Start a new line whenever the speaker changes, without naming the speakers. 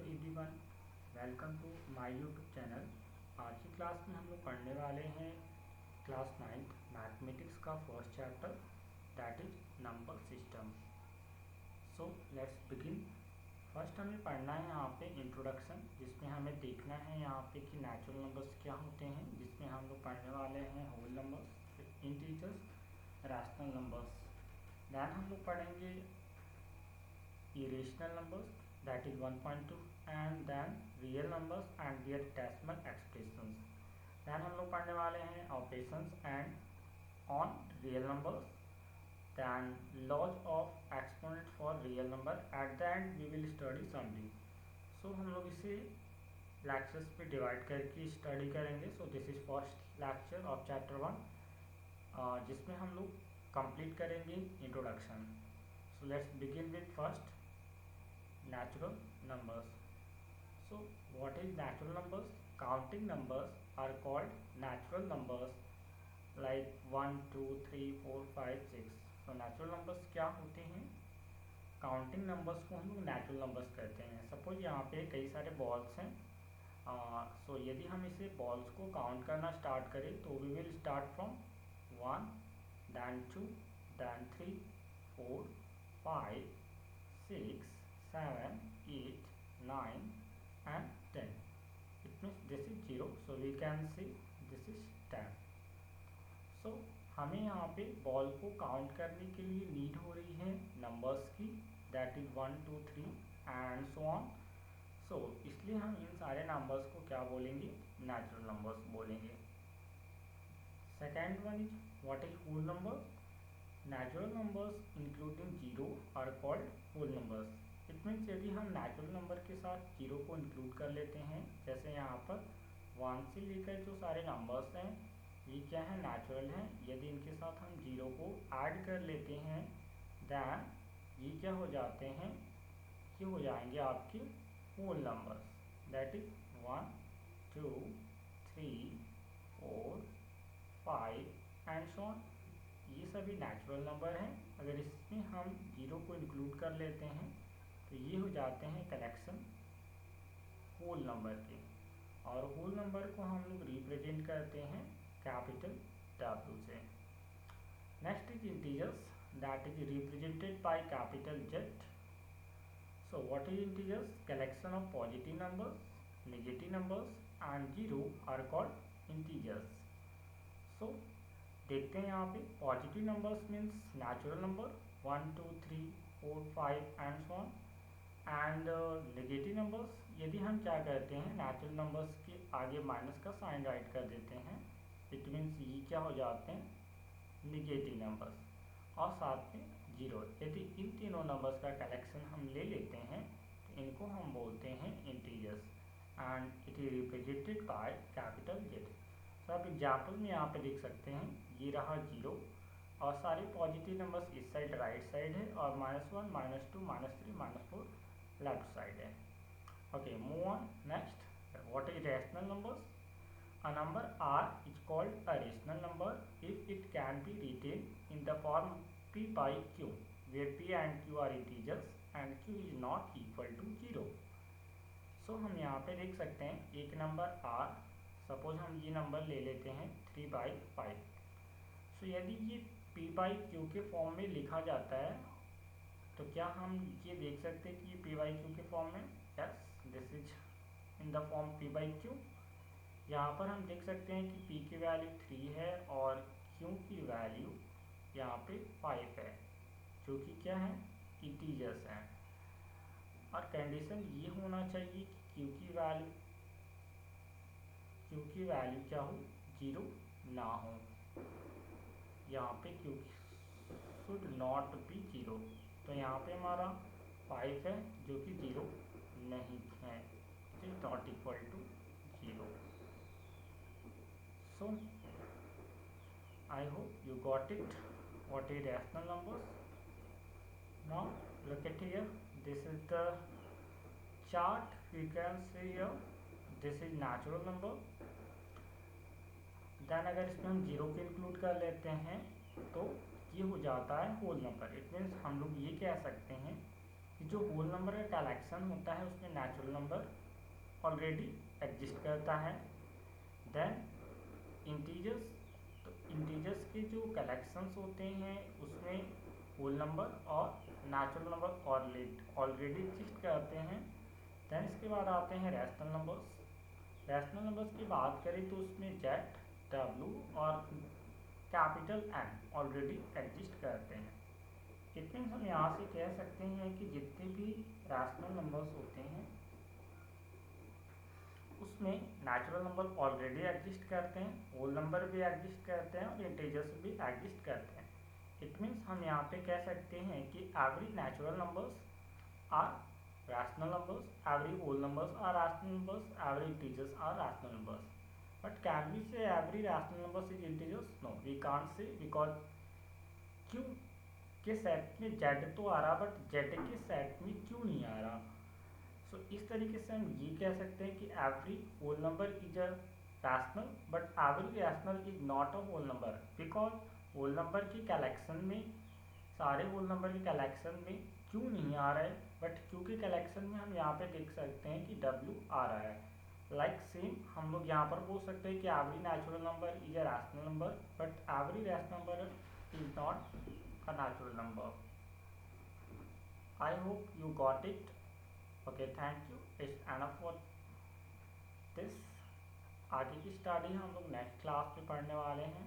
Everyone, welcome to my YouTube channel. आज की class में हम लोग पढ़ने वाले हैं क्लास 9th मैथमेटिक्स का first chapter, that is number system. So let's begin. First हमें पढ़ना है यहाँ पे इंट्रोडक्शन, जिसमें हमें देखना है यहाँ पे कि नेचुरल नंबर्स क्या होते हैं, जिसमें हम लोग पढ़ने वाले हैं whole numbers, integers, rational numbers. Then हम लोग पढ़ेंगे irrational numbers, that is 1.2, and then real numbers and their decimal expressions. then हम लोग पढ़ने वाले हैं operations and on real numbers, then laws of exponent for real number. at the end we will study summary. so हम लोग इसे lectures पे divide करके स्टडी करेंगे. So this is first lecture of chapter 1, जिसमें हम लोग कंप्लीट करेंगे introduction. So let's begin with first natural numbers. so what is natural numbers? counting numbers are called natural numbers, like 1 2 3 4 5 6. so natural numbers क्या होते हैं? Counting numbers को हम लोग नेचुरल नंबर्स कहते हैं. सपोज यहाँ पे कई सारे बॉल्स हैं. सो यदि हम इसे बॉल्स को काउंट करना स्टार्ट करें तो we will start from 1, then 2, then 3, 4, 5, 6, 7, 8, 9 and 10. it means this is 0, so we can see this is 10. so हमें यहाँ पे बॉल को काउंट करने के लिए नीड हो रही है नंबर्स की, that is 1 2 3 and so on. So इसलिए हम इन सारे नंबर्स को क्या बोलेंगे? नेचुरल नंबर्स बोलेंगे. Second one is what is whole number? Natural numbers including zero are called whole numbers. It means यदि हम नेचुरल नंबर के साथ जीरो को इंक्लूड कर लेते हैं, जैसे यहाँ पर 1 से लेकर जो सारे नंबर्स हैं ये क्या है? नेचुरल हैं. यदि इनके साथ हम जीरो को ऐड कर लेते हैं दैन ये क्या हो जाते हैं? ये हो जाएंगे आपके whole numbers, that is 1 2 3 4 5 and so on. ये सभी नेचुरल नंबर हैं. अगर इसमें हम जीरो को इंक्लूड कर लेते हैं तो ये हो जाते हैं कलेक्शन होल नंबर के. और होल नंबर को हम लोग रिप्रेजेंट करते हैं कैपिटल W से. Next is integers, that is represented by capital Z. So what is integers? Collection of positive numbers, negative numbers and zero are called integers. So देखते हैं यहाँ पे positive numbers means natural number 1 2 3 4 5 and so on. And negative numbers, यदि हम क्या करते हैं natural numbers के आगे माइनस का साइन राइट कर देते हैं, इट मीन्स ये क्या हो जाते हैं? Negative numbers. और साथ में जीरो. यदि इन तीनों नंबर्स का कलेक्शन हम ले लेते हैं तो इनको हम बोलते हैं integers and it is represented by capital Z. तो आप एग्जाम्पल में यहाँ पे देख सकते हैं, ये रहा जीरो और सारे पॉजिटिव नंबर्स इस साइड राइट साइड है और -1 -2 -3 -4 लेफ्ट साइड है. Okay, move on. Next, what is rational numbers? A number R is called a rational number if it can be written in the form P by Q, where P and Q are integers and Q is not equal to 0. So हम यहाँ पे देख सकते हैं एक number R, suppose हम ये number ले लेते हैं 3/5. सो यदि ये P by Q के फॉर्म में लिखा जाता है तो क्या हम ये देख सकते हैं कि ये P by Q के फॉर्म में? Yes, this is in the form P by Q. यहाँ पर हम देख सकते हैं कि P की वैल्यू 3 है और Q की वैल्यू यहाँ पे 5 है, जो कि क्या है? इंटीजर्स हैं. और कंडीशन ये होना चाहिए कि Q की वैल्यू क्या हो? 0 ना हो. यहाँ पे Q शुड नॉट बी 0. तो यहाँ पे हमारा 5 है जो कि 0 नहीं है, it is not equal to 0. So I hope you got it what is rational numbers. Now look at here, this is the chart. You can see here this is natural number. then अगर इसमें हम zero को include कर लेते हैं तो ये हो जाता है होल नंबर. इट मीन्स हम लोग ये कह सकते हैं जो होल नंबर का कलेक्शन होता है उसमें नेचुरल नंबर ऑलरेडी एग्जिस्ट करता है। देन इंटीजर्स, तो इंटीजर्स के जो कलेक्शंस होते हैं उसमें होल नंबर और नेचुरल नंबर ऑलरेडी एग्जिस्ट करते हैं। देन इसके बाद आते हैं रैशनल नंबर्स। रैशनल नंबर्स की बात करें तो उसमें जेड, डब्ल्यू और कैपिटल एन ऑलरेडी एग्जिस्ट करते हैं। इट मीन्स हम यहाँ से कह सकते हैं कि जितने भी रैशनल नंबर्स होते हैं उसमें नेचुरल नंबर ऑलरेडी एग्जिस्ट करते हैं, होल नंबर भी एग्जिस्ट करते हैं और इंटीजर्स भी एग्जिस्ट करते हैं। इट मीन्स हम यहाँ पे कह सकते हैं कि every natural numbers are rational numbers, every whole numbers are rational numbers, every integers are rational numbers. But can we say every rational numbers is integers? No, we can't say, because क्यों के set में Z तो आ रहा but Z के set में क्यों नहीं आ रहा। सो इस तरीके से हम ये कह सकते हैं कि every whole number is a rational but every rational is not a whole number, because whole number की कलेक्शन में, सारे होल नंबर की कलेक्शन में क्यों नहीं आ रहा है, बट क्यू के कलेक्शन में हम यहाँ पे देख सकते हैं कि डब्ल्यू आ रहा है। लाइक सेम हम लोग यहाँ पर बोल सकते हैं कि every natural number is a rational number but every rational number is not a natural number. I hope you got it. Okay, thank you. It's enough for this. आगे की स्टडी हम लोग नेक्स्ट क्लास में पढ़ने वाले हैं।